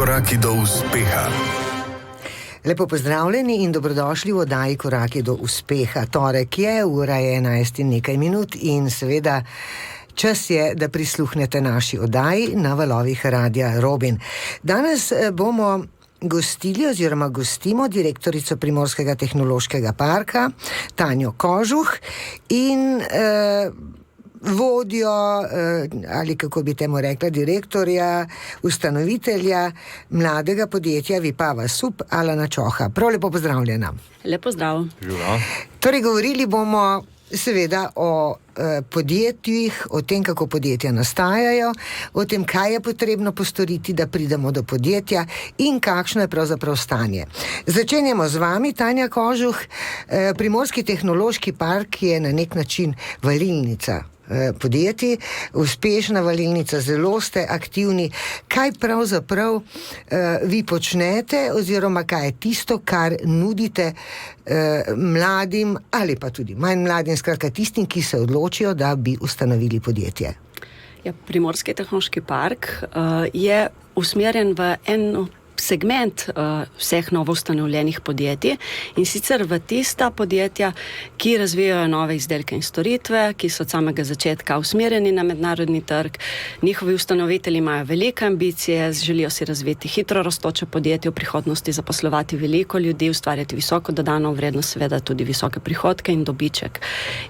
Koraki do uspeha. Lepo pozdravljeni in dobrodošli v oddaji Koraki do uspeha. Torek je, ura je 11 in nekaj minut in seveda čas je, da prisluhnete naši oddaji na valovih Radia Robin. Danes bomo gostili oziroma gostimo direktorico Primorskega tehnološkega parka Tanjo Kožuh in vodjo, ali kako bi temu rekla, direktorja, ustanovitelja mladega podjetja Vipava Sup, Alana Čoha. Prav lepo pozdravljena. Lepo zdrav. Torej, govorili bomo seveda o podjetjih, o tem, kako podjetja nastajajo, o tem, kaj je potrebno postoriti, da pridemo do podjetja in kakšno je pravzaprav stanje. Začenjamo z vami, Tanja Kožuh. Primorski tehnološki park je na nek način valilnica podjetij, uspešna valilnica, zelo ste aktivni. Kaj pravzaprav vi počnete oziroma kaj je tisto, kar nudite mladim ali pa tudi manj mladim, skratka tistim, ki se odločijo, da bi ustanovili podjetje? Ja, Primorski tehnološki park je usmerjen v en segment vseh novoustanovljenih podjetij in sicer v tista podjetja, ki razvijajo nove izdelke in storitve, ki so od samega začetka usmerjeni na mednarodni trg. Njihovi ustanovitelji imajo velike ambicije, želijo si razviti hitro rastoče podjetje, v prihodnosti zaposlovati veliko ljudi, ustvarjati visoko dodano vrednost, seveda tudi visoke prihodke in dobiček.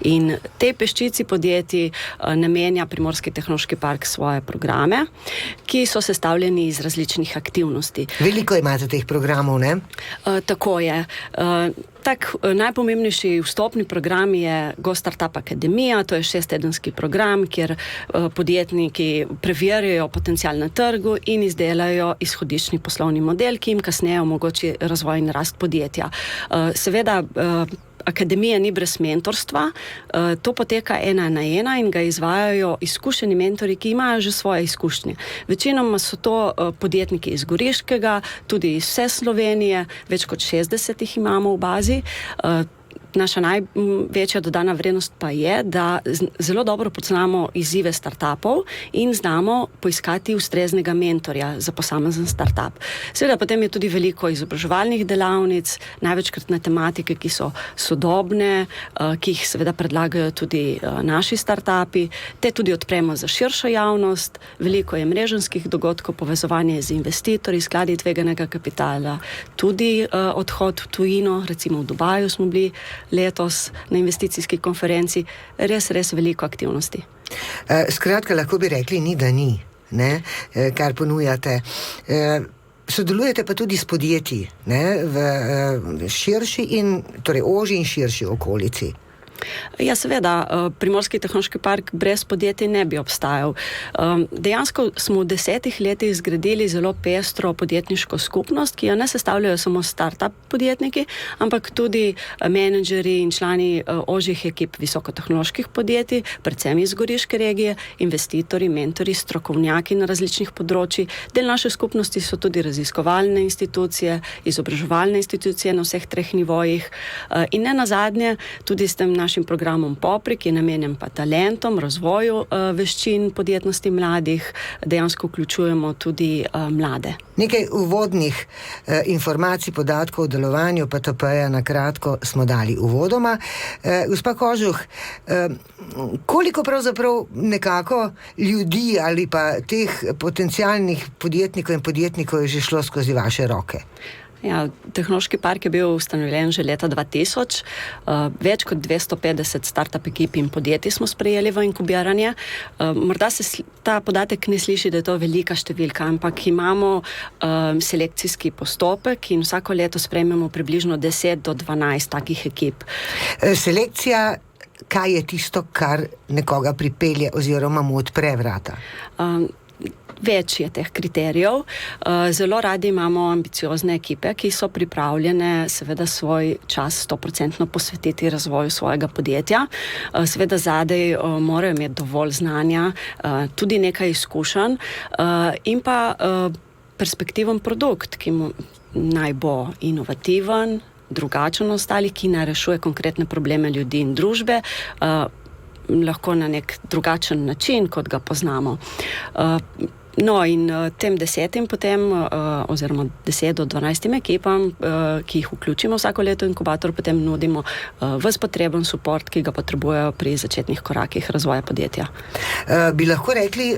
In tej peščici podjetij namenja Primorski tehnološki park svoje programe, ki so sestavljeni iz različnih aktivnosti. Veliko imate teh programov, ne? Tako je. Najpomembnejši vstopni program je Go Startup Akademija, to je 6-tedenski program, kjer podjetniki preverjajo potencial na trgu in izdelajo izhodiščni poslovni model, ki jim kasneje omogoči razvoj in rast podjetja. Seveda, akademija ni brez mentorstva, to poteka 1 na 1 in ga izvajajo izkušeni mentori, ki imajo že svoje izkušnje. Večinoma so to podjetniki iz Goriškega, tudi iz vse Slovenije, več kot 60 jih imamo v bazi. Naša največja dodana vrednost pa je, da zelo dobro poznamo izzive startupov in znamo poiskati ustreznega mentorja za posamezen startup. Seveda potem je tudi veliko izobraževalnih delavnic, največkrat na tematike, ki so sodobne, ki jih seveda predlagajo tudi naši startupi, te tudi odpremo za širšo javnost, veliko je mreženskih dogodkov, povezovanje z investitorji, skladi tveganega kapitala, tudi odhod v tujino, recimo v Dubaju smo bili letos na investicijski konferenci, res veliko aktivnosti. Skratka, lahko bi rekli, ni da ni, ne, kar ponujate. Sodelujete pa tudi s podjetji, ne, v širši in, torej ožji in širši okolici. Ja, seveda, Primorski tehnološki park brez podjetij ne bi obstajal. Dejansko smo v 10 letih zgradili zelo pestro podjetniško skupnost, ki jo ne sestavljajo samo startup podjetniki, ampak tudi menedžeri in člani ožjih ekip visokotehnoloških podjetij, predvsem iz Goriške regije, investitorji, mentori, strokovnjaki na različnih področjih. Del naše skupnosti so tudi raziskovalne institucije, izobraževalne institucije na vseh 3 nivojih in ne nazadnje tudi s tem našim programom Popri, ki je namenjen pa talentom, razvoju veščin podjetnosti mladih, dejansko vključujemo tudi mlade. Nekaj uvodnih informacij, podatkov o delovanju PTP-ja na kratko smo dali uvodoma. Gospa Kožuh, koliko pravzaprav nekako ljudi ali pa teh potencialnih podjetnikov in podjetnikov je že šlo skozi vaše roke? Ja, tehnološki park je bil ustanovljen že leta 2000. Več kot 250 startup ekip in podjetij smo sprejeli v inkubiranje. Morda se ta podatek ne sliši, da je to velika številka, ampak imamo selekcijski postopek in vsako leto sprejmemo približno 10 do 12 takih ekip. Selekcija, kaj je tisto, kar nekoga pripelje oziroma mu odpre vrata? Več je teh kriterijev. Zelo radi imamo ambiciozne ekipe, ki so pripravljene seveda svoj čas 100% posvetiti razvoju svojega podjetja. Seveda zadej morajo imeti dovolj znanja, tudi nekaj izkušenj in pa perspektiven produkt, ki naj bo inovativen, drugačen od ostalih, ki naj rešuje konkretne probleme ljudi in družbe, lahko na nek drugačen način, kot ga poznamo. No, in tem 10 potem, oziroma 10 do 12 ekipam, ki jih vključimo vsako leto v inkubator, potem nudimo ves potreben suport, ki ga potrebujejo pri začetnih korakih razvoja podjetja. Bi lahko rekli,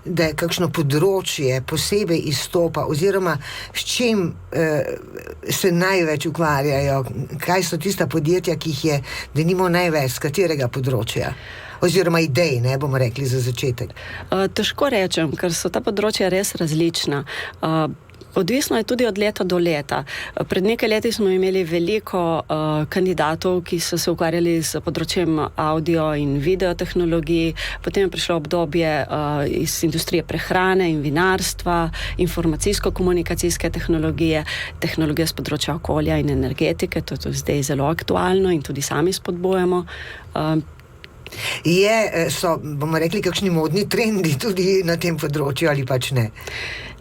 da je kakšno področje posebej izstopa, oziroma s čim se največ ukvarjajo, kaj so tista podjetja, ki jih je denimo največ, z katerega področja? Oziroma idej, ne bomo rekli za začetek. Težko rečem, ker so ta področja res različna. Odvisno je tudi od leta do leta. Pred nekaj leti smo imeli veliko kandidatov, ki so se ukvarjali s področjem audio in video tehnologij, potem je prišlo obdobje iz industrije prehrane in vinarstva, informacijsko-komunikacijske tehnologije s področja okolja in energetike, to je tudi zdaj zelo aktualno in tudi sami spodbujamo. So, bomo rekli, kakšni modni trendi tudi na tem področju ali pač ne?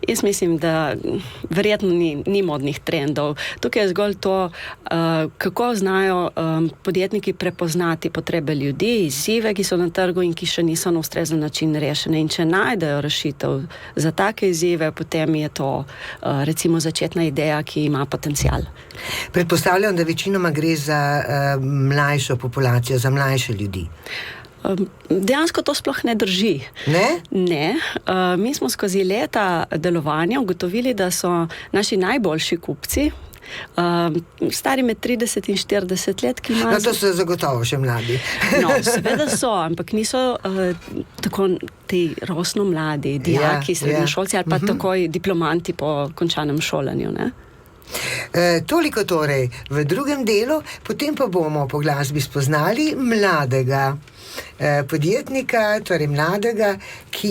Jaz mislim, da verjetno ni modnih trendov. Tukaj je zgolj to, kako znajo podjetniki prepoznati potrebe ljudi, izzive, ki so na trgu in ki še niso na ustrezen način rešene. In če najdejo rešitev za take izzive, potem je to recimo začetna ideja, ki ima potencial. Predpostavljam, da večinoma gre za mlajšo populacijo, za mlajše ljudi. Dejansko to sploh ne drži. Ne? Ne. Mi smo skozi leta delovanja ugotovili, da so naši najboljši kupci stari med 30 in 40 let, ki imajo... No, to so zagotovo še mladi. No, seveda so, ampak niso tako ti rosno mladi, dijaki, srednjošolci ali pa takoj diplomanti po končanem šolanju, ne? Toliko torej v drugem delu, potem pa bomo po glasbi spoznali mladega podjetnika, torej mladega, ki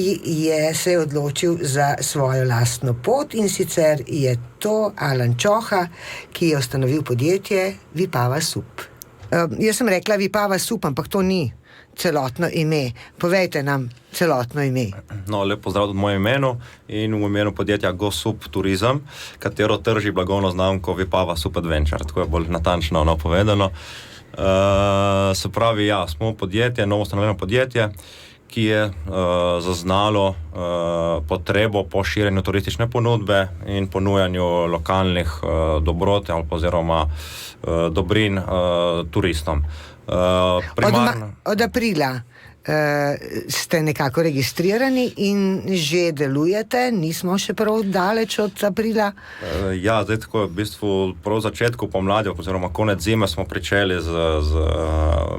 se je odločil za svojo lastno pot, in sicer je to Alan Čoha, ki je ustanovil podjetje Vipava Sup. Jaz sem rekla Vipava Sup, ampak to ni celotno ime. Povejte nam celotno ime. No, lep pozdrav v mojem imenu in v imenu podjetja GoSup Turizem, katero trži blagovno znamko Vipava Sup Adventure, tako je bolj natančno povedano. Se pravi, smo podjetje, novo ustanovljeno podjetje, ki je zaznalo potrebo po širjenju turistične ponudbe in ponujanju lokalnih dobrot oziroma dobrin turistom. Od aprila ste nekako registrirani in že delujete, nismo še prav daleč od aprila? Zdaj tako v bistvu prav v začetku pomladi oziroma konec zime smo pričeli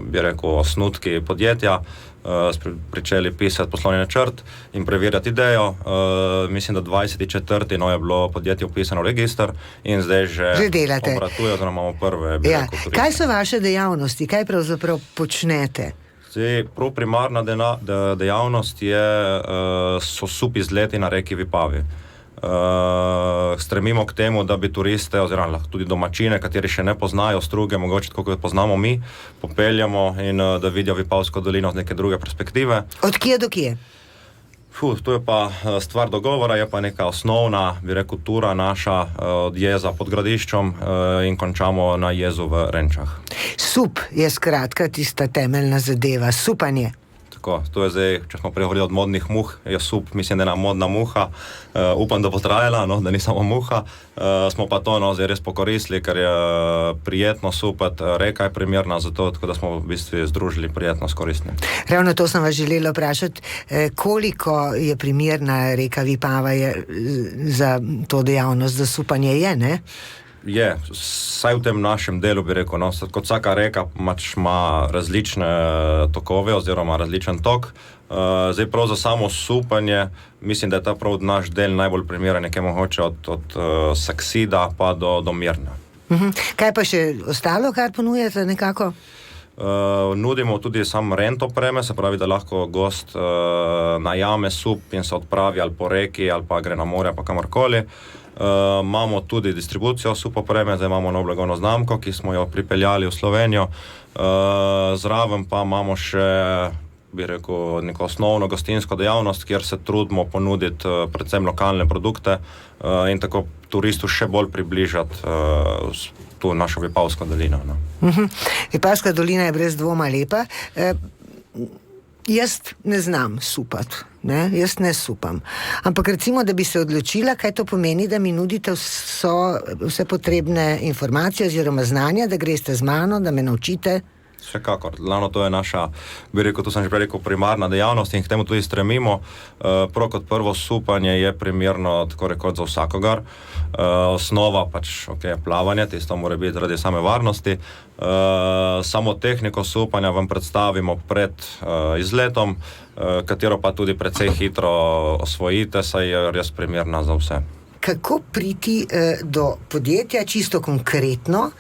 bi rekel, osnutki podjetja, pričeli pisati poslovni načrt in preverjati idejo. Mislim, da 24. je bilo podjetje upisano v register in zdaj že obratuje, oziroma imamo prve. Kaj so vaše dejavnosti? Kaj pravzaprav počnete? Prav primarna dejavnost so sup izleti na reki Vipavi. Stremimo k temu, da bi turiste oziroma tudi domačine, kateri še ne poznajo Struge, mogoče tako kot poznamo mi, popeljamo in da vidijo Vipavsko dolino z neke druge perspektive. Od kje do kje? To je pa stvar dogovora, je pa neka osnovna, bi rekel, tura naša od jeza pod Gradiščom in končamo na jezu v Renčah. Sup je skratka tista temeljna zadeva, supanje. Tako, to je zdaj, če smo pregovorili od modnih muh, je sup, mislim, da je ena modna muha, upam, da bo trajala, da ni samo muha, smo pa to zdaj res pokoristili, ker je prijetno supati, reka je primerna za to, tako da smo v bistvu združili prijetno s koristnim. Ravno to sem vas želela vprašati, koliko je primerna reka Vipava za to dejavnost, za supanje je, ne? Je, saj v tem našem delu bi rekel, kot vsaka reka ima različne tokove oziroma različen tok. Zdaj prav za samo supanje, mislim, da je ta prav naš del najbolj primeren, nekaj mogoče od Saksida pa do Mirna. Kaj pa še ostalo, kar ponujate nekako? Nudimo tudi sam rent opreme, se pravi, da lahko gost najame sup in se odpravi ali po reki ali pa gre na morje pa kamorkoli. Imamo tudi distribucijo sup opreme, zdaj imamo novo blagovno znamko, ki smo jo pripeljali v Slovenijo. Zraven pa imamo še, bi rekel, neko osnovno gostinsko dejavnost, kjer se trudimo ponuditi predvsem lokalne produkte in tako turistu še bolj približati tu našo Vipavsko dolino. Vipavska dolina je brez dvoma lepa. Jaz ne znam supati, ne? Jaz ne supam. Ampak recimo, da bi se odločila, kaj to pomeni, da mi nudite vse potrebne informacije oziroma znanja, da greste z mano, da me naučite. Vsekakor. Glavno to je naša, bi rekel, to sem že rekel, primarna dejavnost in k temu tudi stremimo. Prav kot prvo supanje je primerno tako rekoč za vsakogar. Osnova pač, plavanje, tisto mora biti zaradi same varnosti. Samo tehniko supanja vam predstavimo pred izletom, katero pa tudi precej hitro osvojite, saj je res primerna za vse. Kako priti do podjetja, čisto konkretno,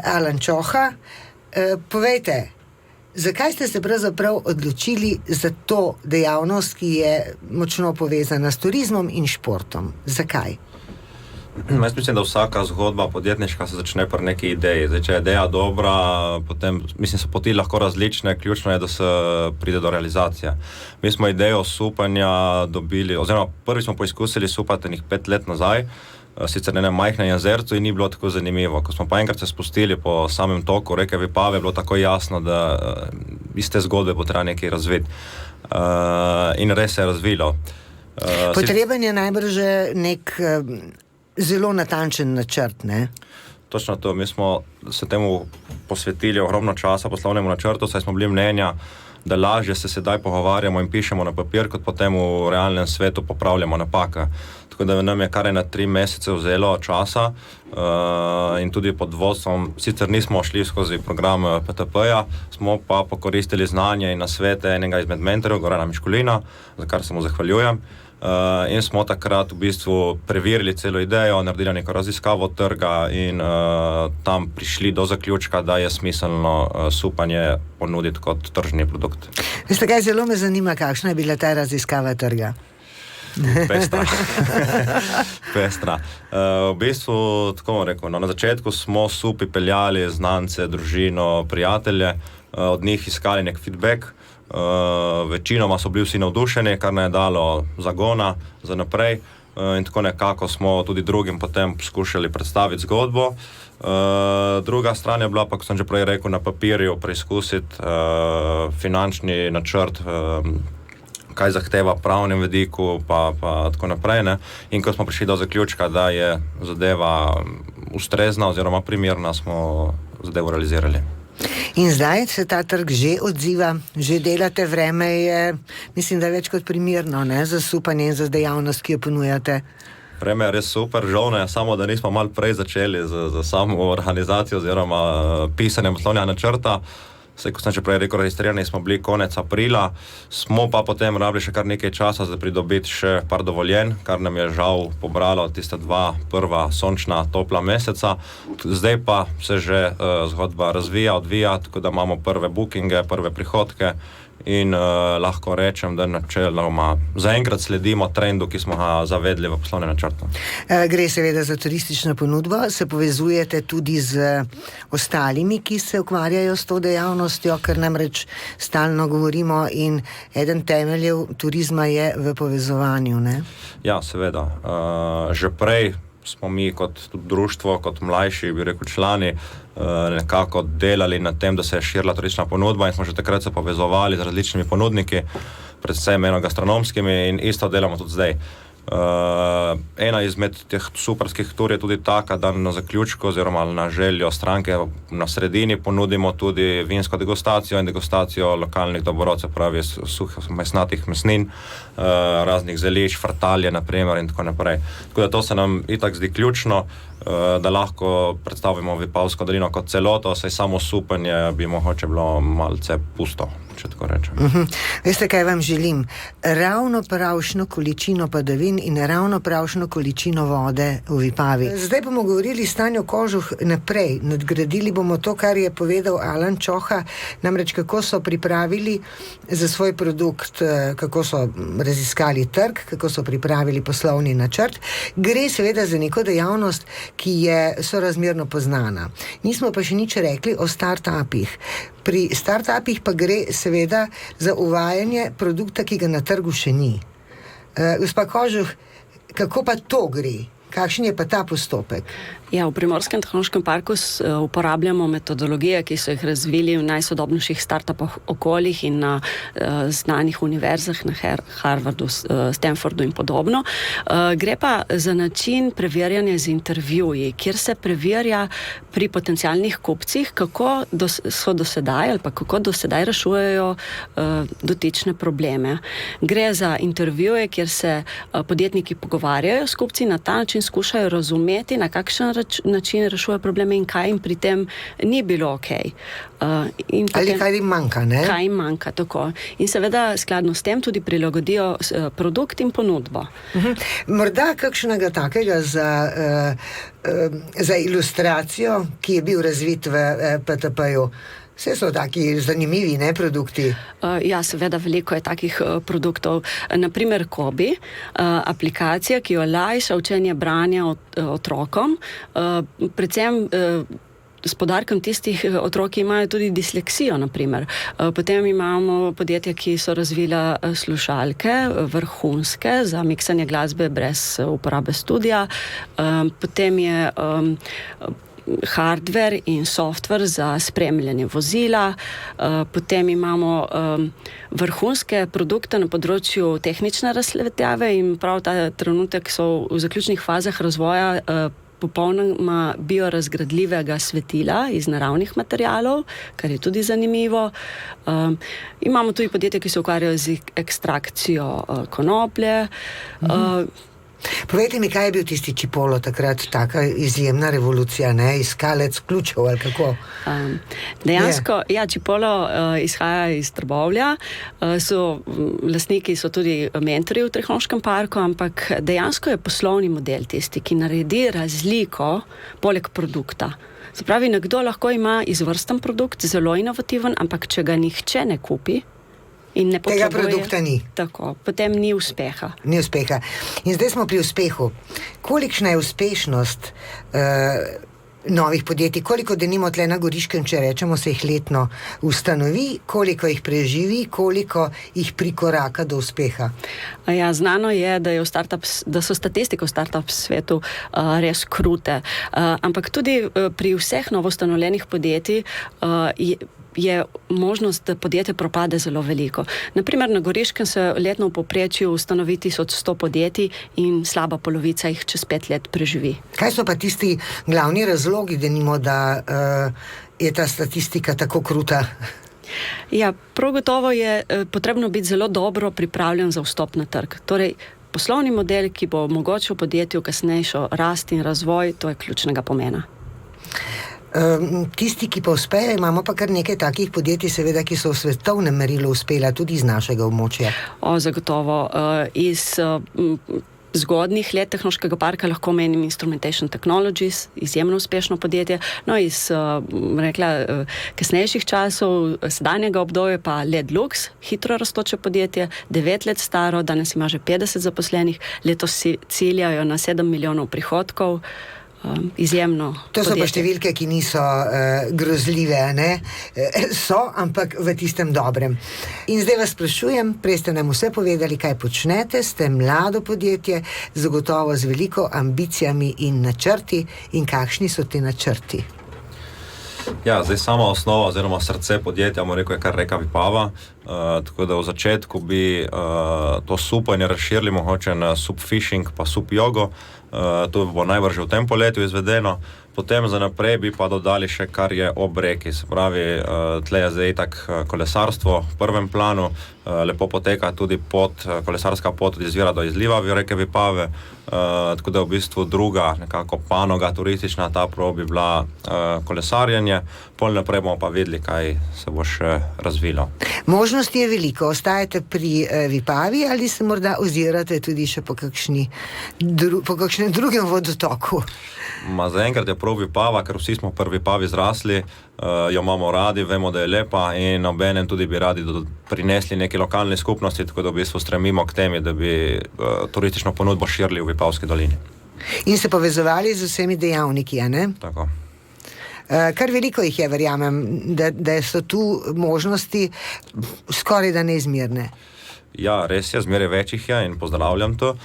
Alan Čoha, povejte, zakaj ste se pravzaprav odločili za to dejavnost, ki je močno povezana s turizmom in športom? Zakaj? Jaz mislim, da vsaka zgodba podjetniška se začne pri neki ideji. Zdaj, če je ideja dobra, potem, mislim, so poti lahko različne, ključno je, da se pride do realizacije. Mi smo idejo supanja dobili, oziroma prvi smo poizkusili supati 5 let nazaj, sicer na enem majhnem jezercu in ni bilo tako zanimivo. Ko smo pa enkrat se spustili po samem toku reke Vipave, je bilo tako jasno, da iz te zgodbe bo treba nekaj razviti. In res se je razvilo. Potreben je najbrž nek zelo natančen načrt, ne? Točno to. Mi smo se temu posvetili ogromno časa poslovnemu načrtu, saj smo bili mnenja, da lažje se sedaj pogovarjamo in pišemo na papir, kot potem v realnem svetu popravljamo napake. Tako da nam je kar 3 mesece vzelo časa in tudi pod vodstvom, sicer nismo šli skozi program PTP-ja, smo pa pokoristili znanje in nasvete enega izmed mentorjev, Gorana Miškulina, za kar se mu zahvaljujem. In smo takrat v bistvu preverili celo idejo, naredili neko raziskavo trga in tam prišli do zaključka, da je smiselno supanje ponuditi kot tržni produkt. Veste kaj, zelo me zanima, kakšna je bila ta raziskava trga? Pestra. Pestra. V bistvu, tako bom rekel, na začetku smo supi peljali znance, družino, prijatelje, od njih iskali nek feedback. Večinoma so bili vsi navdušeni, kar ne je dalo zagona za naprej in tako nekako smo tudi drugim potem skušali predstaviti zgodbo. Druga stran je bila pa, kot sem že prej rekel, na papirju preizkusiti finančni načrt, kaj zahteva pravnem vidiku pa tako naprej, ne? In ko smo prišli do zaključka, da je zadeva ustrezna oziroma primerna, smo zadevo realizirali. In zdaj se ta trg že odziva, že delate, vreme je, mislim, da je več kot primerno, ne, za supanje in za dejavnost, ki jo ponujate. Vreme je res super, žal je samo, da nismo malo prej začeli z samo organizacijo oziroma pisanjem poslovnega načrta. Saj, ko sem že prej rekel, registrirani smo bili konec aprila, smo pa potem rabili še kar nekaj časa za pridobiti še par dovoljenj, kar nam je žal pobralo tiste 2 prva sončna, topla meseca. Zdaj pa se že zgodba razvija, odvija, tako da imamo prve bookinge, prve prihodke in lahko rečem, da načeloma zaenkrat sledimo trendu, ki smo ga zavedli v poslovnem načrtu. Gre seveda za turistično ponudbo, se povezujete tudi z ostalimi, ki se ukvarjajo s to dejavnostjo, ker namreč stalno govorimo in eden temeljev turizma je v povezovanju, ne? Ja, seveda. Že prej smo mi kot društvo, kot mlajši, bi rekel, člani, nekako delali na tem, da se je širila turistična ponudba in smo že takrat se povezovali z različnimi ponudniki, predvsem enogastronomskimi in isto delamo tudi zdaj. Ena izmed teh superskih tur je tudi taka, da na zaključku oziroma na željo stranke na sredini ponudimo tudi vinsko degustacijo in degustacijo lokalnih dobrot, pravi mesnatih mesnin, raznih zelišč, frtalje naprimer in tako naprej. Tako da to se nam itak zdi ključno, da lahko predstavimo Vipavsko dolino kot celoto, saj samo supanje bi mogoče bilo malce pusto, če tako rečem. Veste, kaj vam želim? Ravno pravšno količino padavin in ravno pravšno količino vode v Vipavi. Zdaj bomo govorili s Tanjo Kožuh naprej. Nadgradili bomo to, kar je povedal Alan Čoha, namreč kako so pripravili za svoj produkt, kako so raziskali trg, kako so pripravili poslovni načrt. Gre seveda za neko dejavnost, ki je sorazmerno poznana. Nismo pa še nič rekli o start-upih. Pri start-upih pa gre seveda za uvajanje produkta, ki ga na trgu še ni. Gospa Kožuh, kako pa to gre? Kakšen je pa ta postopek? Ja, v Primorskem tehnološkem parku uporabljamo metodologije, ki so jih razvili v najsodobnejših startup okoljih in na znanih univerzah, na Harvardu, Stanfordu in podobno. Gre pa za način preverjanja z intervjuji, kjer se preverja pri potencialnih kupcih, kako so do sedaj ali pa kako do sedaj rešujejo dotične probleme. Gre za intervjuje, kjer se podjetniki pogovarjajo s kupci, na ta način skušajo razumeti, na kakšen način rešuje probleme in kaj jim pri tem ni bilo okej. Ali kaj jim manjka, ne? Kaj jim manjka, tako. In seveda skladno s tem tudi prilagodijo produkt in ponudbo. Morda kakšnega takega za ilustracijo, ki je bil razvit v PTP-ju. Vse so taki zanimivi, ne, produkti? Ja, seveda, veliko je takih produktov. Naprimer Kobi, aplikacija, ki olajša učenje branja otrokom, predvsem s poudarkom tistih otrok, ki imajo tudi disleksijo, naprimer. Potem imamo podjetja, ki so razvila slušalke, vrhunske, za miksanje glasbe brez uporabe studija. Potem je hardware in software za spremljanje vozila. Potem imamo vrhunske produkte na področju tehnične razsvetljave in prav ta trenutek so v zaključnih fazah razvoja popolnoma biorazgradljivega svetila iz naravnih materialov, kar je tudi zanimivo. Imamo tudi podjetja, ki se ukvarjajo z ekstrakcijo konoplje. Povejte mi, kaj je bil tisti Chipolo takrat, taka izjemna revolucija, ne? Iskalec ključev ali kako? Dejansko, ja, Chipolo izhaja iz Trbovlja, lastniki so tudi mentorji v tehnološkem parku, ampak dejansko je poslovni model tisti, ki naredi razliko poleg produkta. Se pravi, nekdo lahko ima izvrsten produkt, zelo inovativen, ampak če ga nihče ne kupi, in ne potrebuje, tega produkta ni. Tako, potem ni uspeha. Ni uspeha. In zdaj smo pri uspehu. Kolikšna je uspešnost novih podjetij? Koliko denimo tle na Goriškem, če rečemo, se jih letno ustanovi, koliko jih preživi, koliko jih prikoraka do uspeha? Ja, znano je, da so statistike v startup svetu res krute. Ampak tudi pri vseh novoustanovljenih podjetij je možnost, da podjetje propade zelo veliko. Naprimer, na Goriškem se letno v povprečju ustanovi 1100 podjetij in slaba polovica jih čez 5 let preživi. Kaj so pa tisti glavni razlogi, denimo, da je ta statistika tako kruta? Ja, prav gotovo je potrebno biti zelo dobro pripravljen za vstop na trg. Torej, poslovni model, ki bo omogočil podjetju kasnejšo rast in razvoj, to je ključnega pomena. Tisti, ki pa uspejo, imamo pa kar nekaj takih podjetij, seveda, ki so v svetovnem merilu uspela tudi iz našega območja. Zagotovo. Iz zgodnjih let tehnološkega parka lahko menim Instrumentation Technologies, izjemno uspešno podjetje. No, iz kasnejših časov, sedanjega obdobja pa LED Lux, hitro rastoče podjetje, 9 let staro, danes ima že 50 zaposlenih, letos ciljajo na 7 milijonov prihodkov. Izjemno to so podjetje. Pa številke, ki niso grozljive, ne? So, ampak v tistem dobrem. In zdaj vas sprašujem, prej ste nam vse povedali, kaj počnete, ste mlado podjetje, zagotovo z veliko ambicijami in načrti. In kakšni so ti načrti? Ja, zdaj sama osnova oziroma srce podjetja, mu rekel, je kar reka Vipava, tako da v začetku bi to supanje razširili mogoče na subfishing pa subjogo, to bo najbrž v tem poletju izvedeno, potem za naprej bi pa dodali še kar je ob reki, se pravi, tle je zdaj tak kolesarstvo v prvem planu, lepo poteka tudi kolesarska pot od izvira do izliva v reke Vipave, tako da v bistvu druga nekako panoga turistična ta bi bila kolesarjenje, pol naprej bomo pa videli, kaj se bo še razvilo. Možnosti je veliko, ostajate pri Vipavi ali se morda ozirate tudi še po kakšnem drugem vodotoku? Zaenkrat je prav Vipava, ker vsi smo pri Vipavi zrasli, jo imamo radi, vemo, da je lepa in obenem tudi bi radi prinesli neke lokalne skupnosti, tako da v bistvu stremimo k temi, da bi turistično ponudbo širili v Vipavski dolini. In se povezovali z vsemi dejavniki, a ne? Tako. Kar veliko jih je, verjamem, da so tu možnosti skoraj da neizmerne. Ja, res je, zmeraj več jih je in pozdravljam to.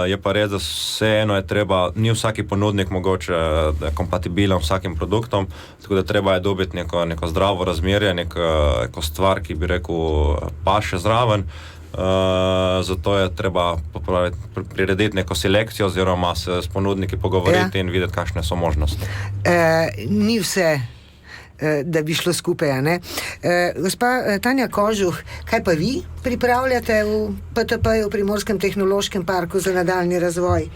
Je pa res, da vseeno je treba, ni vsaki ponudnik mogoče kompatibilen vsakim produktom, tako da treba je dobiti neko zdravo razmerje, neko stvar, ki bi rekel, paše zraven. Zato je treba prirediti neko selekcijo oziroma se s ponudniki pogovoriti in videti, kakšne so možnosti. Ni vse, da bi šlo skupaj, a ne? Gospa Tanja Kožuh, kaj pa vi pripravljate v PTP-ju, v Primorskem tehnološkem parku za nadaljni razvoj?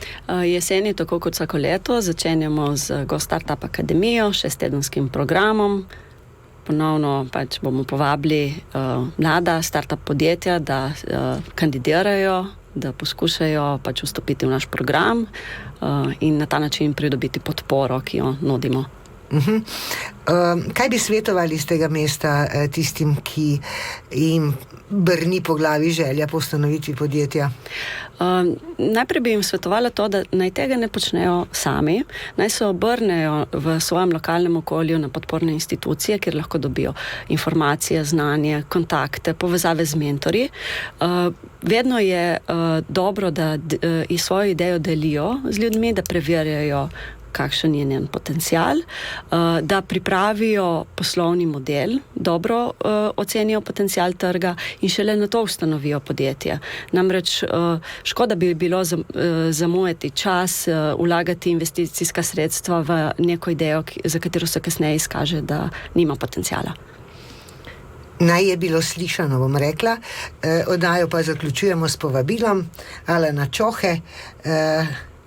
Jeseni, tako kot vsako leto, začenjamo z Go Startup Akademijo, 6-tedenskim programom. Ponovno pač bomo povabili mlada startup podjetja, da kandidirajo, da poskušajo pač vstopiti v naš program in na ta način pridobiti podporo, ki jo nudimo. Kaj bi svetovali z tega mesta tistim, ki jim brni po glavi želja po ustanovitvi podjetja? Najprej bi jim svetovala to, da naj tega ne počnejo sami, naj se obrnejo v svojem lokalnem okolju na podporne institucije, kjer lahko dobijo informacije, znanje, kontakte, povezave z mentorji. Vedno je dobro, da svojo idejo delijo z ljudmi, da preverjajo, kakšen je njen potencial, da pripravijo poslovni model, dobro ocenijo potencial trga in šele na to ustanovijo podjetje. Namreč škoda bi bilo zamujati čas, vlagati investicijska sredstva v neko idejo, za katero se kasneje izkaže, da nima potenciala. Naj je bilo slišano, bom rekla. Oddajo pa zaključujemo s povabilom Alana Čohe.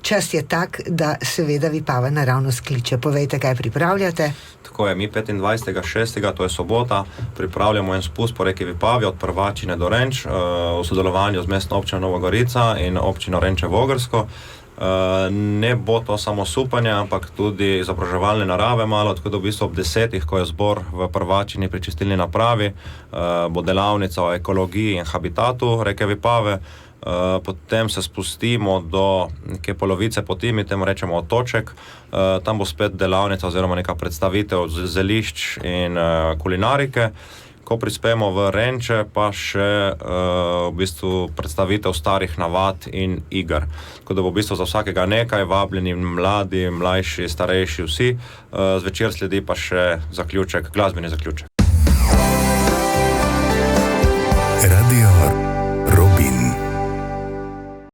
Čas je tak, da seveda Vipava naravnost kliče. Povejte, kaj pripravljate? Tako je, mi 25.6., to je sobota, pripravljamo en spust po reki Vipavi od Prvačine do Renč v sodelovanju z mestno občino Nova Gorica in občino Renče-Vogrsko. Ne bo to samo supanje, ampak tudi izobraževalne narave malo, tako da v bistvu ob 10, ko je zbor v Prvačini pri čistilni napravi, bo delavnica o ekologiji in habitatu reke Vipave. Potem se spustimo do neke polovice poti, mi temu rečemo otoček. Tam bo spet delavnica oziroma neka predstavitev zelišč in kulinarike. Ko prispemo v Renče, pa še v bistvu predstavitev starih navad in iger. Tako da bo v bistvu za vsakega nekaj, vabljeni mladi, mlajši, starejši, vsi. Zvečer sledi pa še zaključek, glasbeni zaključek. Radio Robin.